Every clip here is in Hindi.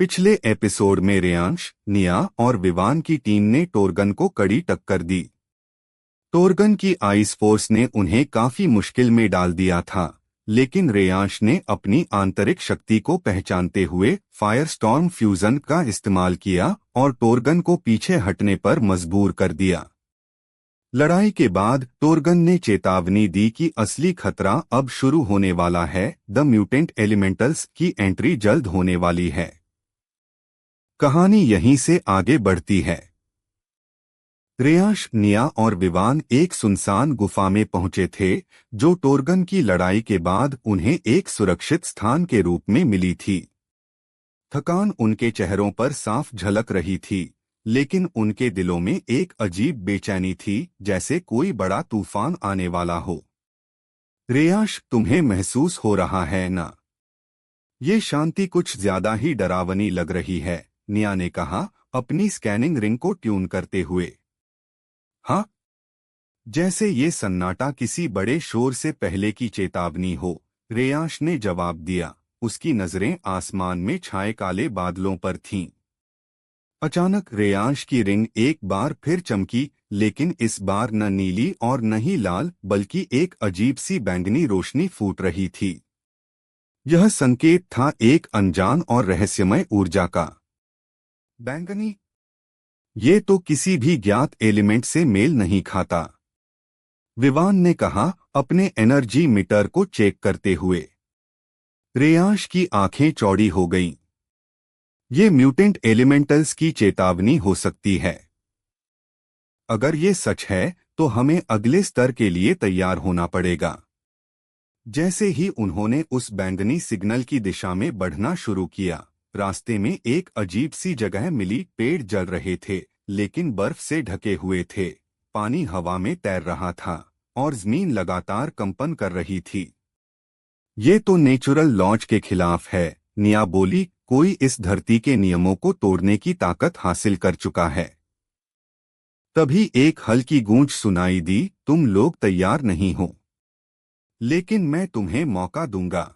पिछले एपिसोड में रेयांश, निया और विवान की टीम ने टोरगन को कड़ी टक्कर दी। टोरगन की आइस फोर्स ने उन्हें काफी मुश्किल में डाल दिया था, लेकिन रेयांश ने अपनी आंतरिक शक्ति को पहचानते हुए फायर स्टॉर्म फ्यूजन का इस्तेमाल किया और टोरगन को पीछे हटने पर मजबूर कर दिया। लड़ाई के बाद टोरगन ने चेतावनी दी कि असली खतरा अब शुरू होने वाला है। द म्यूटेंट एलिमेंटल्स की एंट्री जल्द होने वाली है। कहानी यहीं से आगे बढ़ती है। रेयांश, निया और विवान एक सुनसान गुफा में पहुंचे थे, जो टोरगन की लड़ाई के बाद उन्हें एक सुरक्षित स्थान के रूप में मिली थी। थकान उनके चेहरों पर साफ झलक रही थी, लेकिन उनके दिलों में एक अजीब बेचैनी थी, जैसे कोई बड़ा तूफान आने वाला हो। रेयांश, तुम्हें महसूस हो रहा है ना? ये शांति कुछ ज्यादा ही डरावनी लग रही है, निया ने कहा, अपनी स्कैनिंग रिंग को ट्यून करते हुए। हाँ, जैसे ये सन्नाटा किसी बड़े शोर से पहले की चेतावनी हो, रेयांश ने जवाब दिया। उसकी नजरें आसमान में छाए काले बादलों पर थीं। अचानक रेयांश की रिंग एक बार फिर चमकी, लेकिन इस बार न नीली और न ही लाल, बल्कि एक अजीब सी बैंगनी रोशनी फूट रही थी। यह संकेत था एक अनजान और रहस्यमय ऊर्जा का। बैंगनी? ये तो किसी भी ज्ञात एलिमेंट से मेल नहीं खाता, विवान ने कहा, अपने एनर्जी मीटर को चेक करते हुए। रेयांश की आंखें चौड़ी हो गईं। ये म्यूटेंट एलिमेंटल्स की चेतावनी हो सकती है। अगर ये सच है, तो हमें अगले स्तर के लिए तैयार होना पड़ेगा। जैसे ही उन्होंने उस बैंगनी सिग्नल की दिशा में बढ़ना शुरू किया, रास्ते में एक अजीब सी जगह मिली। पेड़ जल रहे थे, लेकिन बर्फ से ढके हुए थे। पानी हवा में तैर रहा था और जमीन लगातार कंपन कर रही थी। ये तो नेचुरल लॉज के खिलाफ है, निया बोली। कोई इस धरती के नियमों को तोड़ने की ताकत हासिल कर चुका है। तभी एक हल्की गूंज सुनाई दी, तुम लोग तैयार नहीं हो, लेकिन मैं तुम्हें मौका दूंगा।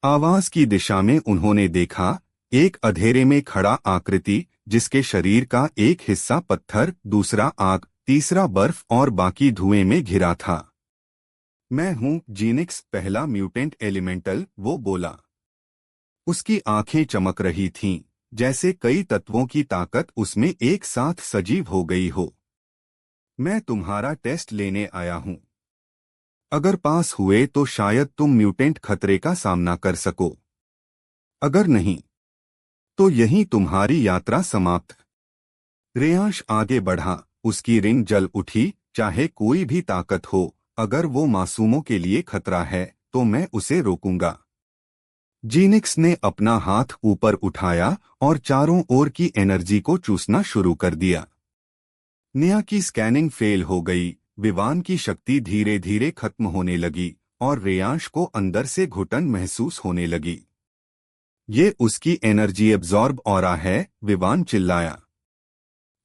आवाज की दिशा में उन्होंने देखा, एक अंधेरे में खड़ा आकृति, जिसके शरीर का एक हिस्सा पत्थर, दूसरा आग, तीसरा बर्फ और बाकी धुएं में घिरा था। मैं हूं जीनिक्स, पहला म्यूटेंट एलिमेंटल, वो बोला। उसकी आंखें चमक रही थीं, जैसे कई तत्वों की ताकत उसमें एक साथ सजीव हो गई हो। मैं तुम्हारा टेस्ट लेने आया हूं। अगर पास हुए तो शायद तुम म्यूटेंट खतरे का सामना कर सको। अगर नहीं, तो यहीं तुम्हारी यात्रा समाप्त। रेयांश आगे बढ़ा, उसकी रिंग जल उठी। चाहे कोई भी ताकत हो, अगर वो मासूमों के लिए खतरा है, तो मैं उसे रोकूंगा। जीनिक्स ने अपना हाथ ऊपर उठाया और चारों ओर की एनर्जी को चूसना शुरू कर दिया। निया की स्कैनिंग फेल हो गई। विवान की शक्ति धीरे धीरे खत्म होने लगी और रेयांश को अंदर से घुटन महसूस होने लगी। ये उसकी एनर्जी एब्जॉर्ब ऑरा है, विवान चिल्लाया।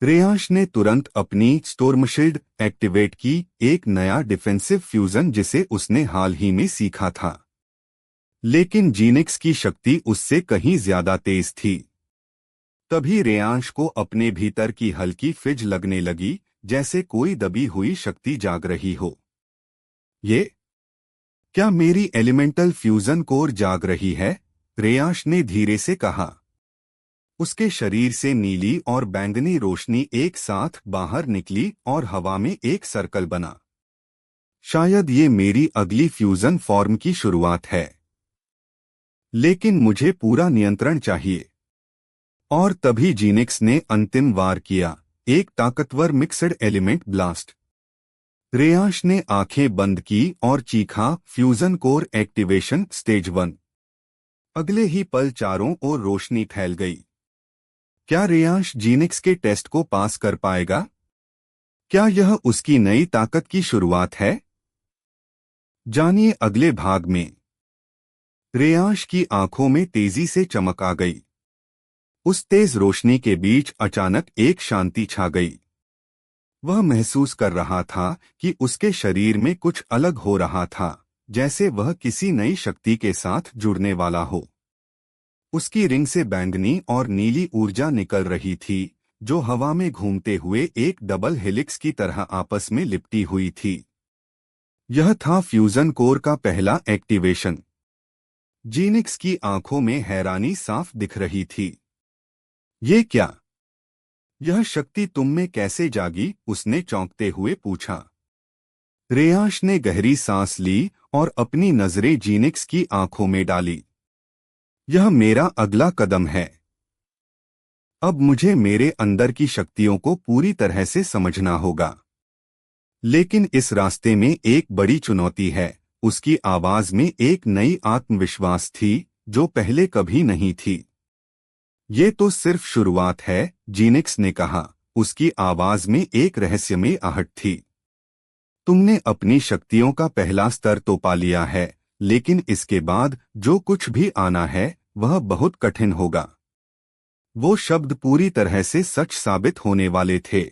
रेयांश ने तुरंत अपनी स्टोर्मशील्ड एक्टिवेट की, एक नया डिफेंसिव फ्यूजन जिसे उसने हाल ही में सीखा था। लेकिन जीनिक्स की शक्ति उससे कहीं ज्यादा तेज थी। तभी रेयांश को अपने भीतर की हल्की फिज लगने लगी, जैसे कोई दबी हुई शक्ति जाग रही हो। ये क्या मेरी एलिमेंटल फ्यूजन कोर जाग रही है? रेयांश ने धीरे से कहा। उसके शरीर से नीली और बैंगनी रोशनी एक साथ बाहर निकली और हवा में एक सर्कल बना। शायद ये मेरी अगली फ्यूजन फॉर्म की शुरुआत है, लेकिन मुझे पूरा नियंत्रण चाहिए। और तभी जीनिक्स ने अंतिम वार किया, एक ताकतवर मिक्सड एलिमेंट ब्लास्ट। रेयांश ने आंखें बंद की और चीखा, फ्यूजन कोर एक्टिवेशन स्टेज 1। अगले ही पल चारों ओर रोशनी फैल गई। क्या रेयांश जीनिक्स के टेस्ट को पास कर पाएगा? क्या यह उसकी नई ताकत की शुरुआत है? जानिए अगले भाग में। रेयांश की आंखों में तेजी से चमक आ गई। उस तेज रोशनी के बीच अचानक एक शांति छा गई। वह महसूस कर रहा था कि उसके शरीर में कुछ अलग हो रहा था, जैसे वह किसी नई शक्ति के साथ जुड़ने वाला हो। उसकी रिंग से बैंगनी और नीली ऊर्जा निकल रही थी, जो हवा में घूमते हुए एक डबल हेलिक्स की तरह आपस में लिपटी हुई थी। यह था फ्यूजन कोर का पहला एक्टिवेशन। जीनिक्स की आंखों में हैरानी साफ दिख रही थी। ये क्या? यह शक्ति तुम में कैसे जागी? उसने चौंकते हुए पूछा। रेयांश ने गहरी सांस ली और अपनी नजरें जीनिक्स की आंखों में डाली। यह मेरा अगला कदम है। अब मुझे मेरे अंदर की शक्तियों को पूरी तरह से समझना होगा। लेकिन इस रास्ते में एक बड़ी चुनौती है। उसकी आवाज में एक नई आत्मविश्वास थी जो पहले कभी नहीं थी। ये तो सिर्फ शुरुआत है, जीनिक्स ने कहा। उसकी आवाज में एक रहस्यमय आहट थी। तुमने अपनी शक्तियों का पहला स्तर तो पा लिया है, लेकिन इसके बाद जो कुछ भी आना है वह बहुत कठिन होगा। वो शब्द पूरी तरह से सच साबित होने वाले थे।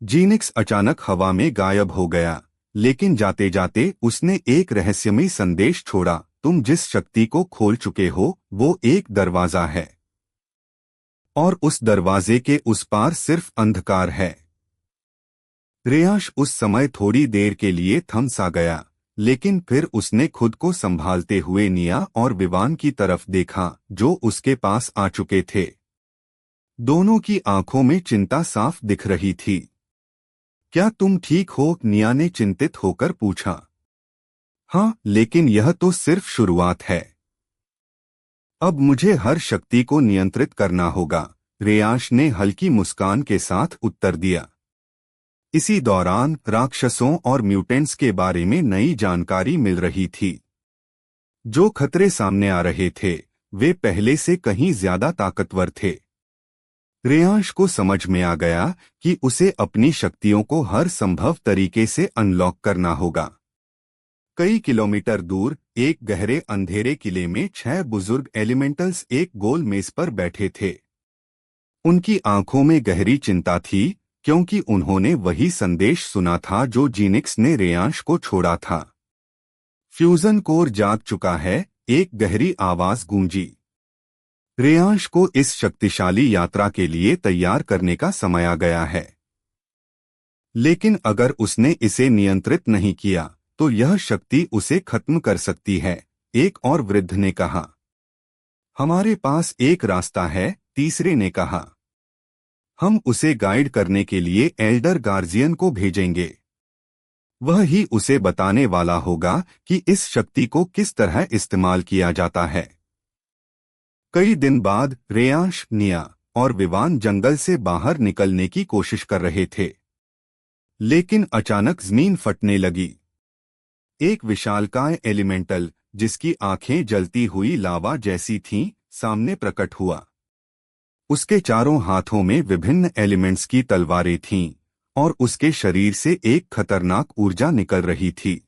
जीनिक्स अचानक हवा में गायब हो गया, लेकिन जाते जाते उसने एक रहस्यमय संदेश छोड़ा। तुम जिस शक्ति को खोल चुके हो वो एक दरवाजा है, और उस दरवाजे के उस पार सिर्फ अंधकार है। रेयांश उस समय थोड़ी देर के लिए थम सा गया, लेकिन फिर उसने खुद को संभालते हुए निया और विवान की तरफ देखा, जो उसके पास आ चुके थे। दोनों की आंखों में चिंता साफ दिख रही थी। क्या तुम ठीक हो? निया ने चिंतित होकर पूछा। हाँ, लेकिन यह तो सिर्फ शुरुआत है। अब मुझे हर शक्ति को नियंत्रित करना होगा, रेयांश ने हल्की मुस्कान के साथ उत्तर दिया। इसी दौरान राक्षसों और म्यूटेंट्स के बारे में नई जानकारी मिल रही थी। जो खतरे सामने आ रहे थे वे पहले से कहीं ज्यादा ताकतवर थे। रेयांश को समझ में आ गया कि उसे अपनी शक्तियों को हर संभव तरीके से अनलॉक करना होगा। कई किलोमीटर दूर एक गहरे अंधेरे किले में 6 बुजुर्ग एलिमेंटल्स एक गोल मेज पर बैठे थे। उनकी आंखों में गहरी चिंता थी, क्योंकि उन्होंने वही संदेश सुना था जो जीनिक्स ने रेयांश को छोड़ा था। फ्यूजन कोर जाग चुका है, एक गहरी आवाज गूंजी। रेयांश को इस शक्तिशाली यात्रा के लिए तैयार करने का समय आ गया है। लेकिन अगर उसने इसे नियंत्रित नहीं किया तो यह शक्ति उसे खत्म कर सकती है, एक और वृद्ध ने कहा। हमारे पास एक रास्ता है, तीसरे ने कहा। हम उसे गाइड करने के लिए एल्डर गार्जियन को भेजेंगे। वह ही उसे बताने वाला होगा कि इस शक्ति को किस तरह इस्तेमाल किया जाता है। कई दिन बाद रेयांश, निया और विवान जंगल से बाहर निकलने की कोशिश कर रहे थे, लेकिन अचानक जमीन फटने लगी। एक विशालकाय एलिमेंटल, जिसकी आंखें जलती हुई लावा जैसी थीं, सामने प्रकट हुआ। उसके चारों हाथों में विभिन्न एलिमेंट्स की तलवारें थीं, और उसके शरीर से एक खतरनाक ऊर्जा निकल रही थी।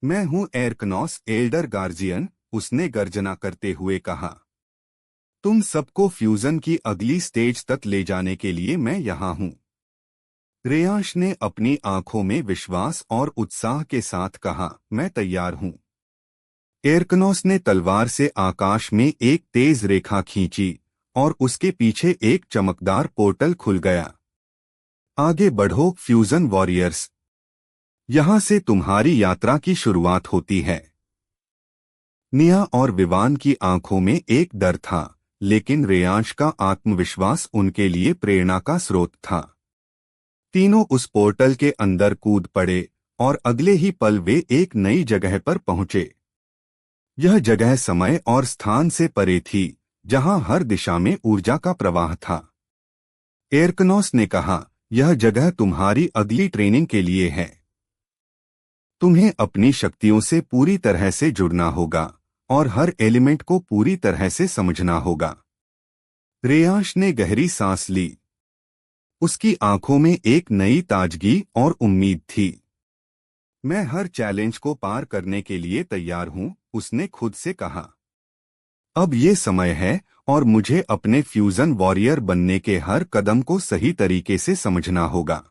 मैं हूं एरकनॉस, एल्डर गार्जियन, उसने गर्जना करते हुए कहा। तुम सबको फ्यूजन की अगली स्टेज तक ले जाने के लिए मैं यहां हूं। रेयांश ने अपनी आंखों में विश्वास और उत्साह के साथ कहा, मैं तैयार हूं। एरकनॉस ने तलवार से आकाश में एक तेज रेखा खींची और उसके पीछे एक चमकदार पोर्टल खुल गया। आगे बढ़ो फ्यूजन वॉरियर्स, यहां से तुम्हारी यात्रा की शुरुआत होती है। निया और विवान की आंखों में एक डर था, लेकिन रेयांश का आत्मविश्वास उनके लिए प्रेरणा का स्रोत था। तीनों उस पोर्टल के अंदर कूद पड़े और अगले ही पल वे एक नई जगह पर पहुंचे। यह जगह समय और स्थान से परे थी, जहां हर दिशा में ऊर्जा का प्रवाह था। एरकनॉस ने कहा, यह जगह तुम्हारी अगली ट्रेनिंग के लिए है। तुम्हें अपनी शक्तियों से पूरी तरह से जुड़ना होगा और हर एलिमेंट को पूरी तरह से समझना होगा। रेयांश ने गहरी सांस ली। उसकी आंखों में एक नई ताजगी और उम्मीद थी। मैं हर चैलेंज को पार करने के लिए तैयार हूं, उसने खुद से कहा। अब ये समय है और मुझे अपने फ्यूजन वॉरियर बनने के हर कदम को सही तरीके से समझना होगा।